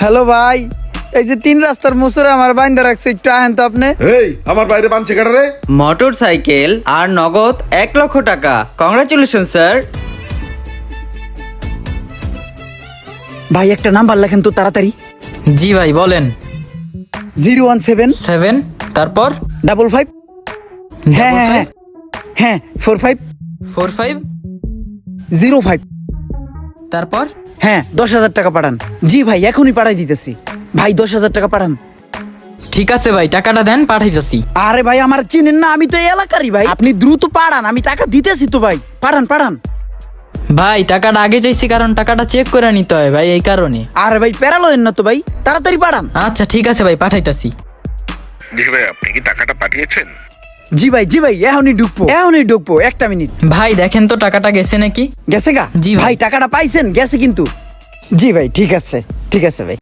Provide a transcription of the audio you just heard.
Hello ভাই, এই যে 3 রাস্তার মুসরে আমার বাইন্দা রাখছে, একটু আহেন তো আপনি। এই আমার বাইরে বানছে কাটা রে। মোটর সাইকেল আর নগদ 1,00,000 টাকা। Congratulation sir. ভাই একটা নাম্বার লেখেন তো তাড়াতাড়ি। জি ভাই বলেন। 017 7 তারপর 55 হ্যাঁ হ্যাঁ হ্যাঁ হ্যাঁ 45 45 05 তারপর হ্যাঁ 10,000 টাকা পাঠান। জি ভাই এখনই পাঠাই দিতেছি। ভাই 10,000 টাকা পাঠান। ঠিক আছে ভাই, টাকাটা দেন, পাঠাইতেছি। আরে ভাই আমার চিনেন না, আমি তো এই এলাকারই ভাই। আপনি দ্রুত পাঠান, আমি টাকা দিতেছি তো ভাই। পাঠান পাঠান। ভাই টাকাটা আগে চাইছি কারণ টাকাটা চেক করে নিতে হয় ভাই, এই কারণে। আরে ভাই প্যারালয়েন না তো ভাই, তাড়াতাড়ি পাঠান। আচ্ছা ঠিক আছে ভাই, পাঠাইতাছি। জি ভাই, আপনি কি টাকাটা পাঠিয়েছেন? জি ভাই এখনই ঢুকবো 1 মিনিট। ভাই দেখেন তো টাকাটা গেছে নাকি। গেছে গা? জি ভাই। ভাই টাকাটা পাইছেন? গেছে কিন্তু। জি ভাই ঠিক আছে ভাই।